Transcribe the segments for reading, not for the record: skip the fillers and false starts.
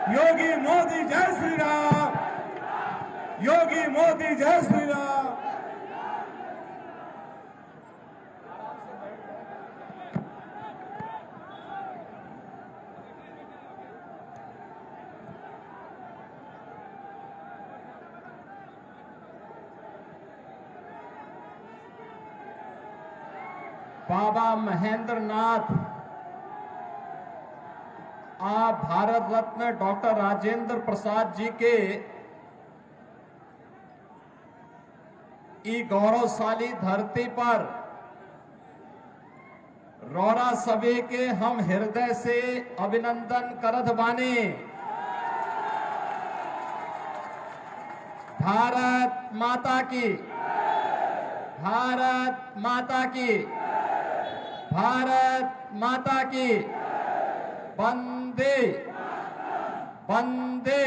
योगी मोदी जय श्री राम, योगी मोदी जय श्री राम। बाबा महेंद्र नाथ, आप भारत रत्न डॉक्टर राजेंद्र प्रसाद जी के ई गौरवशाली धरती पर रौरा सभी के हम हृदय से अभिनंदन करत बानी। भारत माता की, भारत माता की, भारत माता की। वंदे वंदे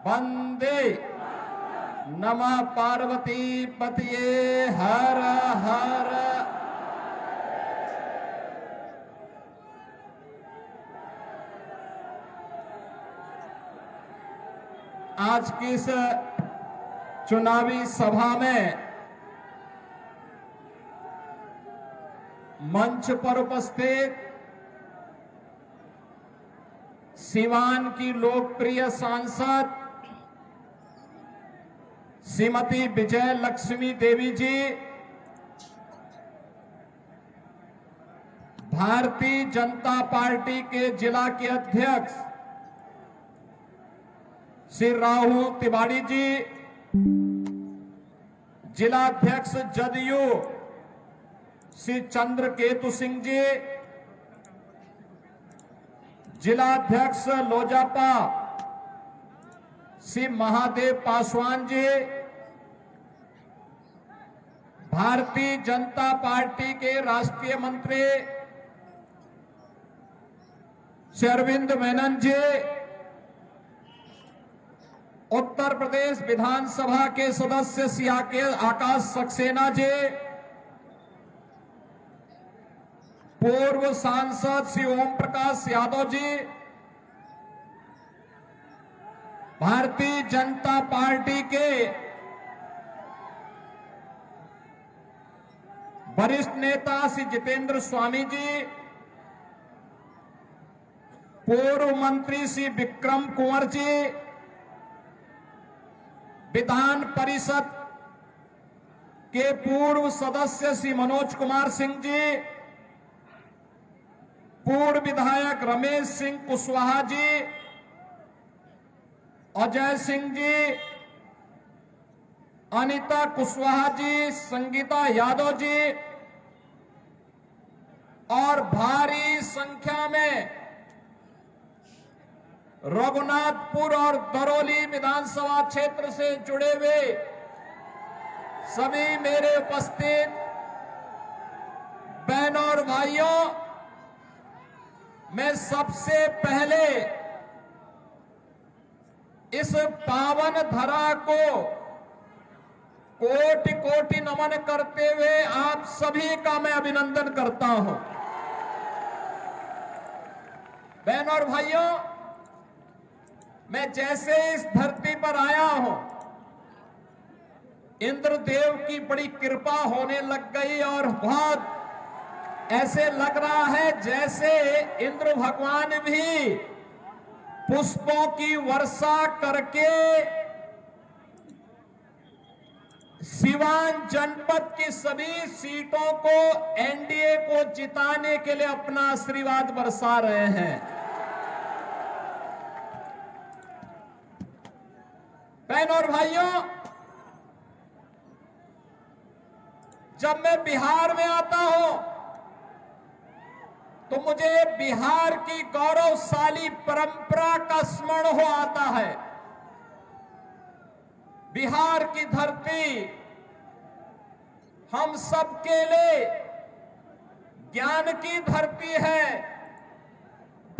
वंदे। नमः पार्वती पतये हर हर। आज की इस चुनावी सभा में मंच पर उपस्थित सीवान की लोकप्रिय सांसद श्रीमती विजय लक्ष्मी देवी जी, भारतीय जनता पार्टी के जिला के अध्यक्ष श्री राहुल तिवारी जी, जिला अध्यक्ष जदयू श्री चंद्रकेतु सिंह जी, जिलाध्यक्ष लोजपा श्री महादेव पासवान जी, भारतीय जनता पार्टी के राष्ट्रीय मंत्री श्री अरविंद मेनन जी, उत्तर प्रदेश विधानसभा के सदस्य श्री आकाश सक्सेना जी, पूर्व सांसद श्री ओम प्रकाश यादव जी, भारतीय जनता पार्टी के वरिष्ठ नेता श्री जितेंद्र स्वामी जी, पूर्व मंत्री श्री विक्रम कुंवर जी, विधान परिषद के पूर्व सदस्य श्री मनोज कुमार सिंह जी, पूर्व विधायक रमेश सिंह कुशवाहा जी, अजय सिंह जी, अनिता कुशवाहा जी, संगीता यादव जी और भारी संख्या में रघुनाथपुर और दरौली विधानसभा क्षेत्र से जुड़े हुए सभी मेरे उपस्थित बहनों और भाइयों, मैं सबसे पहले इस पावन धरा को कोटि कोटि नमन करते हुए आप सभी का मैं अभिनंदन करता हूं। बहनों और भाइयों, मैं जैसे इस धरती पर आया हूं, इंद्रदेव की बड़ी कृपा होने लग गई और बहुत ऐसे लग रहा है जैसे इंद्र भगवान भी पुष्पों की वर्षा करके सीवान जनपद की सभी सीटों को एनडीए को जिताने के लिए अपना आशीर्वाद बरसा रहे हैं। बहनों और भाइयों, जब मैं बिहार में आता हूं तो मुझे बिहार की गौरवशाली परंपरा का स्मरण हो आता है। बिहार की धरती हम सबके लिए ज्ञान की धरती है,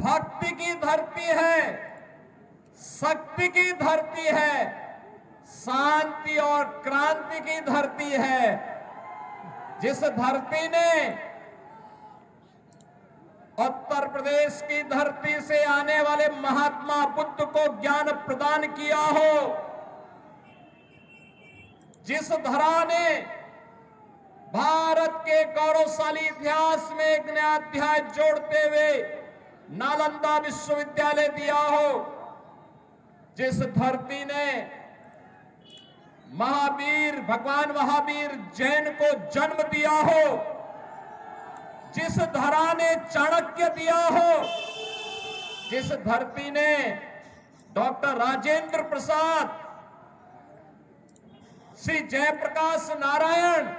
भक्ति की धरती है, शक्ति की धरती है, शांति और क्रांति की धरती है। जिस धरती ने उत्तर प्रदेश की धरती से आने वाले महात्मा बुद्ध को ज्ञान प्रदान किया हो, जिस धरा ने भारत के गौरवशाली इतिहास में एक नया अध्याय जोड़ते हुए नालंदा विश्वविद्यालय दिया हो, जिस धरती ने भगवान महावीर जैन को जन्म दिया हो, जिस धरा ने चाणक्य दिया हो, जिस धरती ने डॉक्टर राजेंद्र प्रसाद, श्री जयप्रकाश नारायण,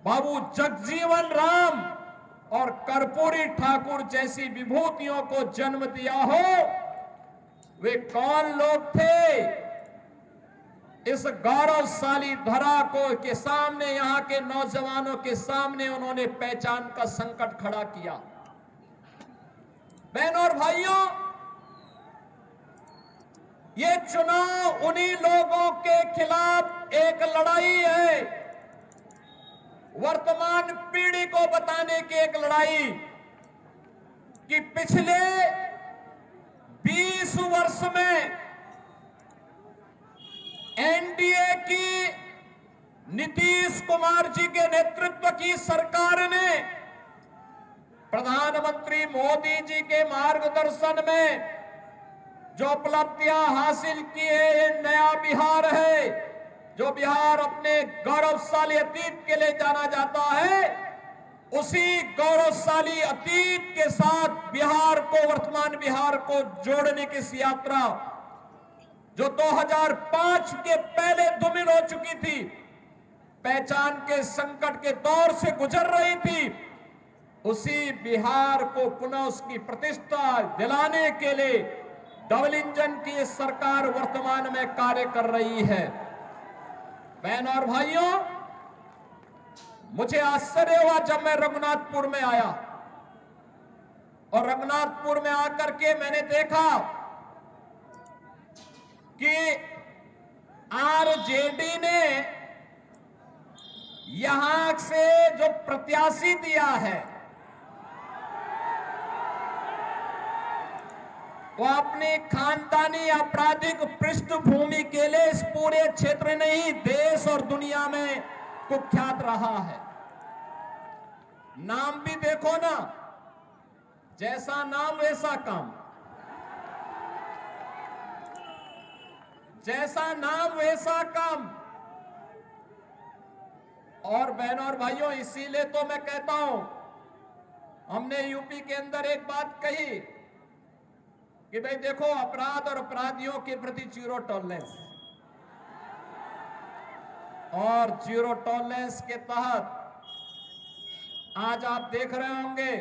बाबू जगजीवन राम और कर्पूरी ठाकुर जैसी विभूतियों को जन्म दिया हो, वे कौन लोग थे? इस गौरवशाली धरा को के सामने, यहां के नौजवानों के सामने उन्होंने पहचान का संकट खड़ा किया। बहनों और भाइयों, ये चुनाव उन्हीं लोगों के खिलाफ एक लड़ाई है, वर्तमान पीढ़ी को बताने की एक लड़ाई कि पिछले 20 वर्ष में एनडीए की नीतीश कुमार जी के नेतृत्व की सरकार ने प्रधानमंत्री मोदी जी के मार्गदर्शन में जो उपलब्धियां हासिल की है, ये नया बिहार है, जो बिहार अपने गौरवशाली अतीत के लिए जाना जाता है। उसी गौरवशाली अतीत के साथ बिहार को, वर्तमान बिहार को जोड़ने की इस यात्रा जो 2005 के पहले धूमिल हो चुकी थी, पहचान के संकट के दौर से गुजर रही थी, उसी बिहार को पुनः उसकी प्रतिष्ठा दिलाने के लिए डबल इंजन की सरकार वर्तमान में कार्य कर रही है। बहनों और भाइयों, मुझे आश्चर्य हुआ जब मैं रघुनाथपुर में आया और रघुनाथपुर में आकर के मैंने देखा कि आरजेडी ने यहां से जो प्रत्याशी दिया है वो अपनी खानदानी आपराधिक पृष्ठभूमि के लिए इस पूरे क्षेत्र नहीं, देश और दुनिया में कुख्यात रहा है। नाम भी देखो ना, जैसा नाम वैसा काम, जैसा नाम वैसा काम। और बहनों और भाइयों, इसीलिए तो मैं कहता हूं, हमने यूपी के अंदर एक बात कही कि भाई देखो, अपराध और अपराधियों के प्रति जीरो टॉलरेंस, और जीरो टॉलरेंस के तहत आज आप देख रहे होंगे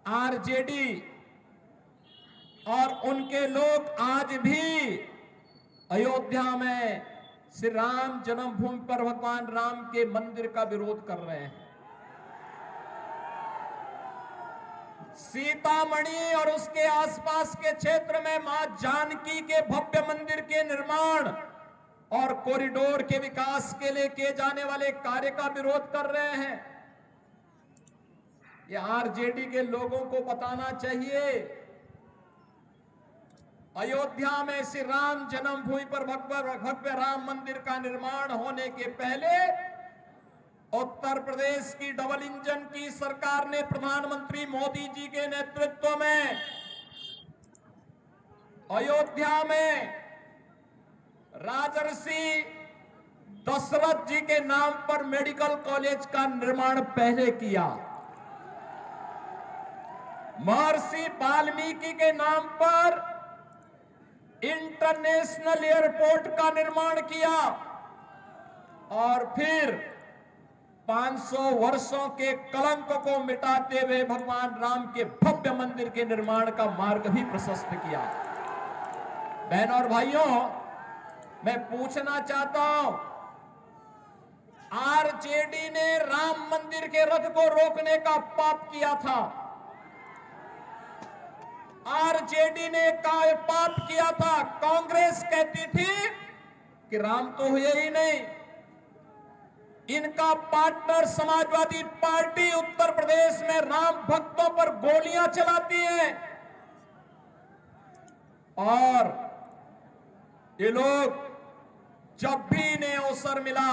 आरजेडी और उनके लोग आज भी अयोध्या में श्री राम जन्मभूमि पर भगवान राम के मंदिर का विरोध कर रहे हैं। सीतामढ़ी और उसके आसपास के क्षेत्र में मां जानकी के भव्य मंदिर के निर्माण और कॉरिडोर के विकास के लिए किए जाने वाले कार्य का विरोध कर रहे हैं। ये आरजेडी के लोगों को बताना चाहिए, अयोध्या में श्री राम जन्मभूमि पर भव्य राम मंदिर का निर्माण होने के पहले उत्तर प्रदेश की डबल इंजन की सरकार ने प्रधानमंत्री मोदी जी के नेतृत्व में अयोध्या में राजर्षि दशरथ जी के नाम पर मेडिकल कॉलेज का निर्माण पहले किया, महर्षि वाल्मीकि के नाम पर इंटरनेशनल एयरपोर्ट का निर्माण किया, और फिर 500 वर्षों के कलंक को मिटाते हुए भगवान राम के भव्य मंदिर के निर्माण का मार्ग भी प्रशस्त किया। बहनों और भाइयों, मैं पूछना चाहता हूं, आरजेडी ने राम मंदिर के रथ को रोकने का पाप किया था, आरजेडी ने पाप किया था। कांग्रेस कहती थी कि राम तो हुए ही नहीं, इनका पार्टनर समाजवादी पार्टी उत्तर प्रदेश में राम भक्तों पर गोलियां चलाती है और ये लोग जब भी इन्हें अवसर मिला,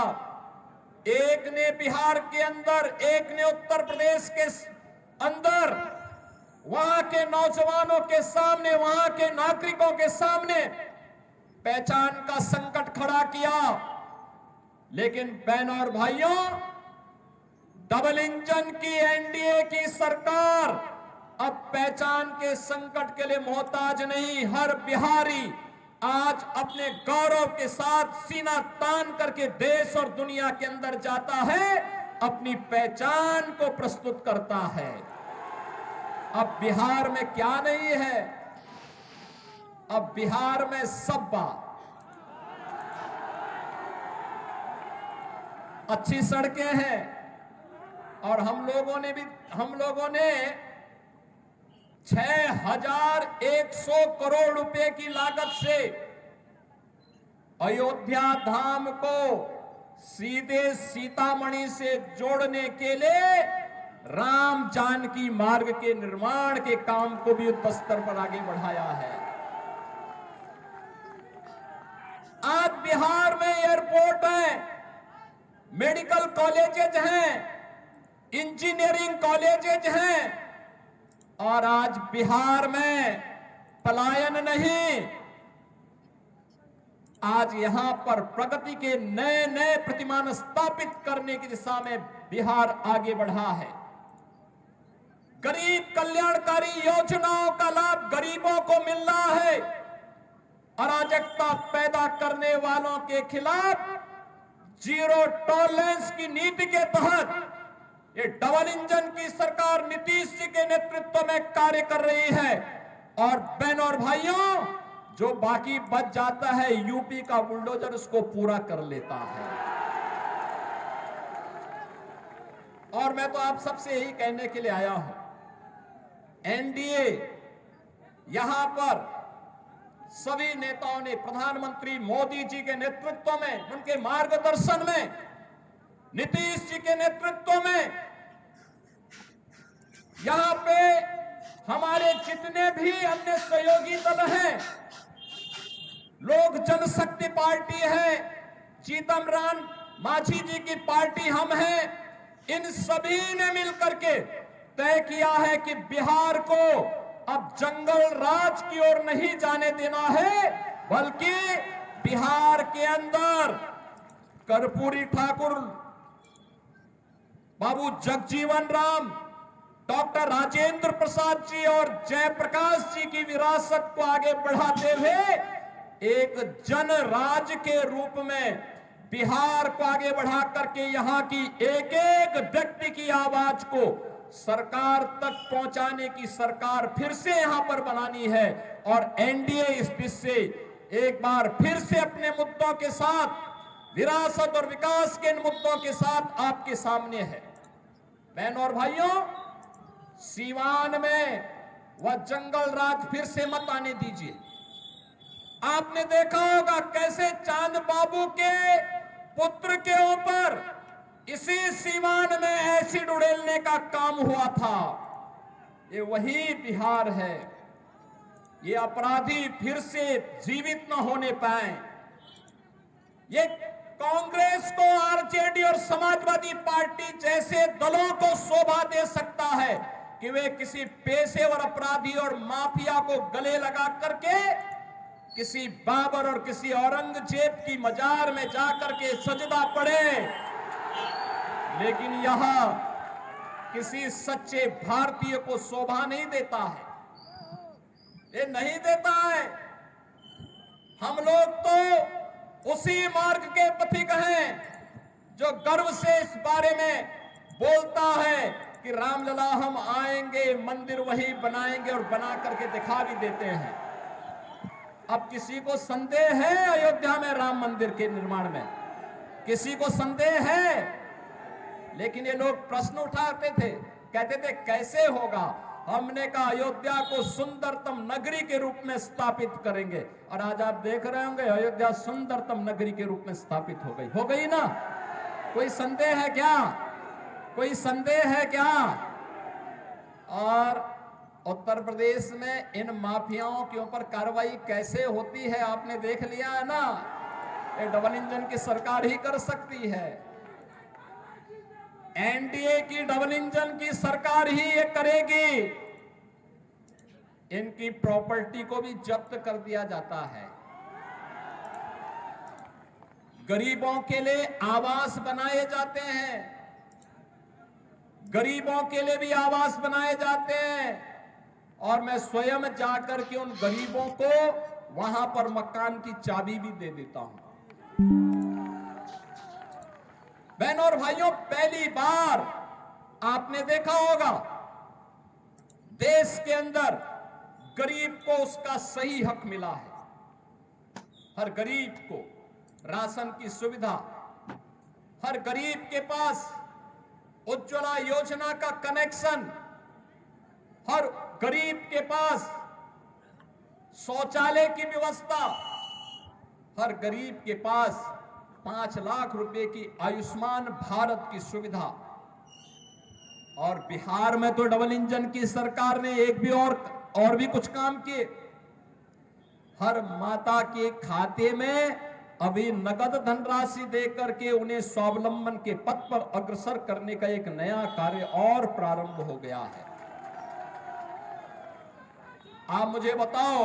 एक ने बिहार के अंदर, एक ने उत्तर प्रदेश के अंदर, वहां के नौजवानों के सामने, वहां के नागरिकों के सामने पहचान का संकट खड़ा किया। लेकिन बहनों और भाइयों, डबल इंजन की एनडीए की सरकार अब पहचान के संकट के लिए मोहताज नहीं। हर बिहारी आज अपने गौरव के साथ सीना तान करके देश और दुनिया के अंदर जाता है, अपनी पहचान को प्रस्तुत करता है। अब बिहार में क्या नहीं है? अब बिहार में सब बात, अच्छी सड़कें हैं और हम लोगों ने 6100 करोड़ रुपए की लागत से अयोध्या धाम को सीधे सीतामढ़ी से जोड़ने के लिए राम जानकी मार्ग के निर्माण के काम को भी युद्ध स्तर पर आगे बढ़ाया है। आज बिहार में एयरपोर्ट है, मेडिकल कॉलेजेज हैं, इंजीनियरिंग कॉलेजेज हैं और आज बिहार में पलायन नहीं, आज यहां पर प्रगति के नए नए प्रतिमान स्थापित करने की दिशा में बिहार आगे बढ़ा है। गरीब कल्याणकारी योजनाओं का लाभ गरीबों को मिल रहा है। अराजकता पैदा करने वालों के खिलाफ जीरो टॉलरेंस की नीति के तहत ये डबल इंजन की सरकार नीतीश जी के नेतृत्व में कार्य कर रही है। और बहनों और भाइयों, जो बाकी बच जाता है यूपी का बुलडोजर उसको पूरा कर लेता है। और मैं तो आप सबसे यही कहने के लिए आया हूं, एनडीए यहां पर सभी नेताओं ने प्रधानमंत्री मोदी जी के नेतृत्व में, उनके मार्गदर्शन में, नीतीश जी के नेतृत्व में, यहां पे हमारे जितने भी अन्य सहयोगी दल हैं, लोक जनशक्ति पार्टी है, जीतन राम मांझी जी की पार्टी हम हैं, इन सभी ने मिलकर के तय किया है कि बिहार को अब जंगल राज की ओर नहीं जाने देना है, बल्कि बिहार के अंदर कर्पूरी ठाकुर, बाबू जगजीवन राम, डॉक्टर राजेंद्र प्रसाद जी और जयप्रकाश जी की विरासत को आगे बढ़ाते हुए एक जन राज के रूप में बिहार को आगे बढ़ा करके यहां की एक एक व्यक्ति की आवाज को सरकार तक पहुंचाने की सरकार फिर से यहां पर बनानी है। और एनडीए इस दिशा से एक बार फिर से अपने मुद्दों के साथ, विरासत और विकास के इन मुद्दों के साथ आपके सामने है। बहनों और भाइयों, सीवान में वह जंगल राज फिर से मत आने दीजिए। आपने देखा होगा कैसे चांद बाबू के पुत्र के ऊपर इसी सीवान में एसिड उड़ेलने का काम हुआ था। ये वही बिहार है। ये अपराधी फिर से जीवित न होने पाए। ये कांग्रेस को, आरजेडी और समाजवादी पार्टी जैसे दलों को शोभा दे सकता है कि वे किसी पेशेवर अपराधी और माफिया को गले लगा करके किसी बाबर और किसी औरंगजेब की मजार में जाकर के सजदा पड़े, लेकिन यहां किसी सच्चे भारतीय को शोभा नहीं देता है। ये नहीं देता है। हम लोग तो उसी मार्ग के पथिक हैं जो गर्व से इस बारे में बोलता है कि रामलला हम आएंगे, मंदिर वही बनाएंगे और बना करके दिखा भी देते हैं। अब किसी को संदेह है अयोध्या में राम मंदिर के निर्माण में? किसी को संदेह है? लेकिन ये लोग प्रश्न उठाते थे, कहते थे कैसे होगा? हमने कहा अयोध्या को सुंदरतम नगरी के रूप में स्थापित करेंगे। और आज आप देख रहे होंगे अयोध्या सुंदरतम नगरी के रूप में स्थापित हो गई ना। कोई संदेह है क्या? कोई संदेह है क्या? और उत्तर प्रदेश में इन माफियाओं के ऊपर कार्रवाई कैसे होती है आपने देख लिया है ना। ये डबल इंजन की सरकार ही कर सकती है, एनडीए की डबल इंजन की सरकार ही ये करेगी। इनकी प्रॉपर्टी को भी जब्त कर दिया जाता है। गरीबों के लिए आवास बनाए जाते हैं, गरीबों के लिए भी आवास बनाए जाते हैं, और मैं स्वयं जाकर के उन गरीबों को वहां पर मकान की चाबी भी दे देता हूं। बहनों और भाइयों, पहली बार आपने देखा होगा देश के अंदर गरीब को उसका सही हक मिला है। हर गरीब को राशन की सुविधा, हर गरीब के पास उज्ज्वला योजना का कनेक्शन, हर गरीब के पास शौचालय की व्यवस्था, हर गरीब के पास 5 लाख रुपए की आयुष्मान भारत की सुविधा। और बिहार में तो डबल इंजन की सरकार ने एक भी और भी कुछ काम किए। हर माता के खाते में अभी नगद धनराशि देकर के उन्हें स्वावलंबन के पथ पर अग्रसर करने का एक नया कार्य और प्रारंभ हो गया है। आप मुझे बताओ,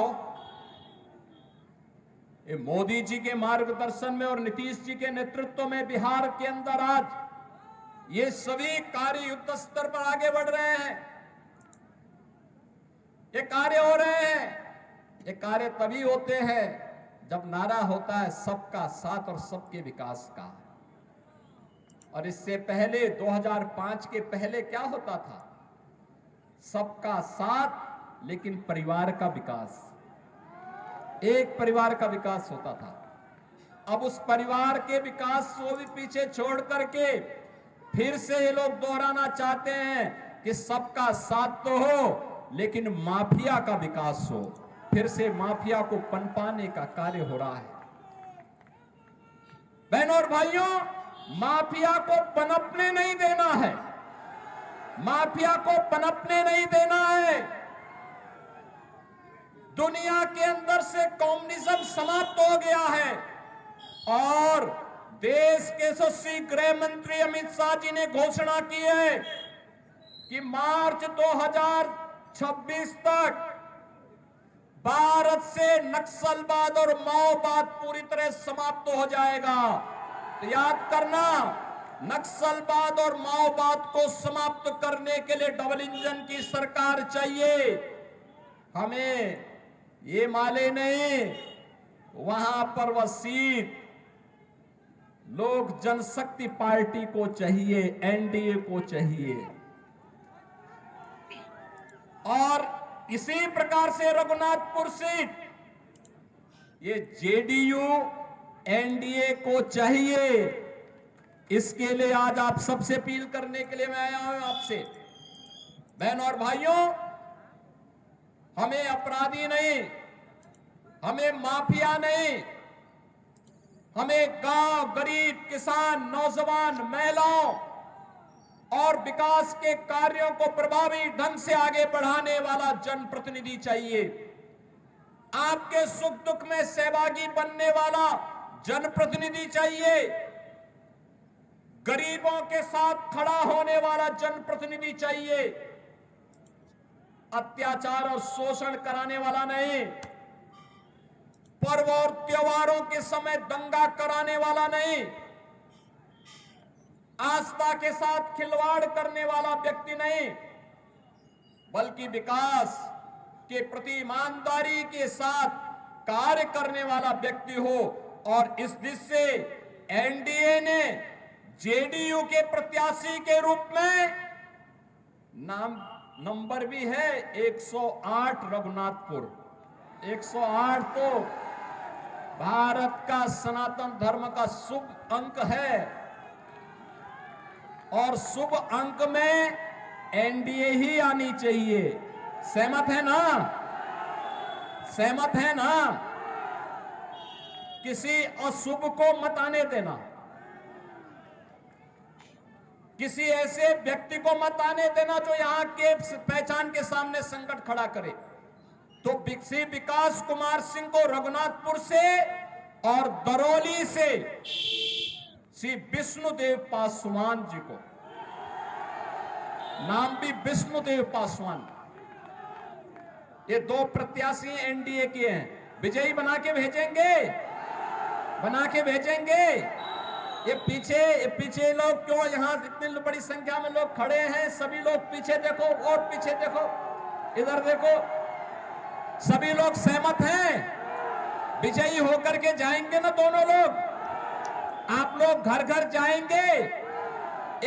ये मोदी जी के मार्गदर्शन में और नीतीश जी के नेतृत्व में बिहार के अंदर आज ये सभी कार्य युद्ध स्तर पर आगे बढ़ रहे हैं। ये कार्य हो रहे हैं। ये कार्य तभी होते हैं जब नारा होता है सबका साथ और सबके विकास का। और इससे पहले 2005 के पहले क्या होता था? सबका साथ लेकिन परिवार का विकास, एक परिवार का विकास होता था। अब उस परिवार के विकास को भी पीछे छोड़ करके फिर से ये लोग दोहराना चाहते हैं कि सबका साथ तो हो लेकिन माफिया का विकास हो। फिर से माफिया को पनपाने का कार्य हो रहा है। बहनों और भाइयों, माफिया को पनपने नहीं देना है, माफिया को पनपने नहीं देना है। दुनिया के अंदर से कम्युनिज्म समाप्त हो गया है और देश के यशस्वी गृह मंत्री अमित शाह जी ने घोषणा की है कि मार्च 2026 तक भारत से नक्सलवाद और माओवाद पूरी तरह समाप्त हो जाएगा। तो याद करना, नक्सलवाद और माओवाद को समाप्त करने के लिए डबल इंजन की सरकार चाहिए। हमें ये माले नहीं, वहां पर वह सीट लोक जनशक्ति पार्टी को चाहिए, एनडीए को चाहिए। और इसी प्रकार से रघुनाथपुर सीट ये जेडीयू एनडीए को चाहिए। इसके लिए आज आप सबसे अपील करने के लिए मैं आया हूं आपसे। बहनों और भाइयों, हमें अपराधी नहीं, हमें माफिया नहीं, हमें गांव, गरीब, किसान, नौजवान, महिलाओं और विकास के कार्यों को प्रभावी ढंग से आगे बढ़ाने वाला जनप्रतिनिधि चाहिए। आपके सुख दुख में सहभागी बनने वाला जनप्रतिनिधि चाहिए। गरीबों के साथ खड़ा होने वाला जनप्रतिनिधि चाहिए। अत्याचार और शोषण कराने वाला नहीं, पर्व और त्योहारों के समय दंगा कराने वाला नहीं, आस्था के साथ खिलवाड़ करने वाला व्यक्ति नहीं, बल्कि विकास के प्रति ईमानदारी के साथ कार्य करने वाला व्यक्ति हो। और इस दिशा से एनडीए ने जेडीयू के प्रत्याशी के रूप में नंबर भी है 108 रघुनाथपुर। 108 तो भारत का सनातन धर्म का शुभ अंक है और शुभ अंक में एनडीए ही आनी चाहिए। सहमत है ना? सहमत है ना? किसी अशुभ को मत आने देना। किसी ऐसे व्यक्ति को मत आने देना जो यहां के पहचान के सामने संकट खड़ा करे। तो श्री विकास कुमार सिंह को रघुनाथपुर से और दरौली से श्री विष्णुदेव पासवान जी को, नाम भी विष्णुदेव पासवान, ये दो प्रत्याशी एनडीए के हैं, विजयी बना के भेजेंगे, बना के भेजेंगे। ये पीछे लोग क्यों, यहां इतनी बड़ी संख्या में लोग खड़े हैं, सभी लोग पीछे देखो और पीछे देखो, इधर देखो, सभी लोग सहमत हैं, विजयी होकर के जाएंगे ना दोनों लोग। आप लोग घर घर जाएंगे,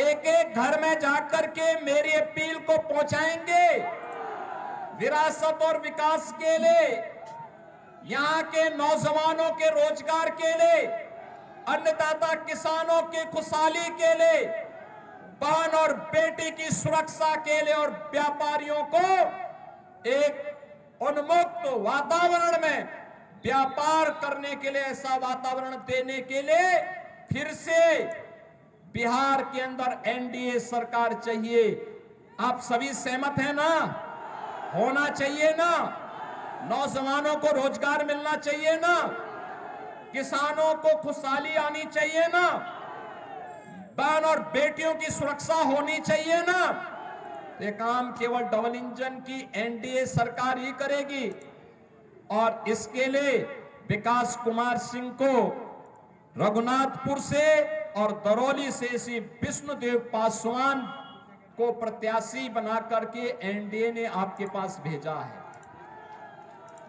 एक एक घर में जाकर के मेरी अपील को पहुंचाएंगे। विरासत और विकास के लिए, यहां के नौजवानों के रोजगार के लिए, अन्नदाता किसानों की खुशहाली के लिए, बहन और बेटी की सुरक्षा के लिए और व्यापारियों को एक उन्मुक्त वातावरण में व्यापार करने के लिए ऐसा वातावरण देने के लिए फिर से बिहार के अंदर एनडीए सरकार चाहिए। आप सभी सहमत हैं ना? होना चाहिए ना? नौजवानों को रोजगार मिलना चाहिए ना? किसानों को खुशहाली आनी चाहिए ना? बहन और बेटियों की सुरक्षा होनी चाहिए ना? ये काम केवल डबल इंजन की एनडीए सरकार ही करेगी। और इसके लिए विकास कुमार सिंह को रघुनाथपुर से और दरौली से श्री विष्णुदेव पासवान को प्रत्याशी बना करके एनडीए ने आपके पास भेजा है।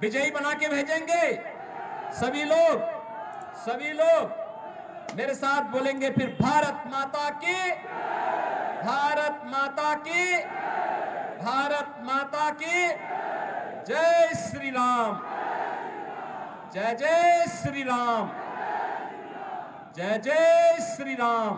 विजयी बना के भेजेंगे। सभी लोग मेरे साथ बोलेंगे फिर, भारत माता की, भारत माता की, भारत माता की जय श्री राम, जय जय श्री राम, जय जय श्री राम।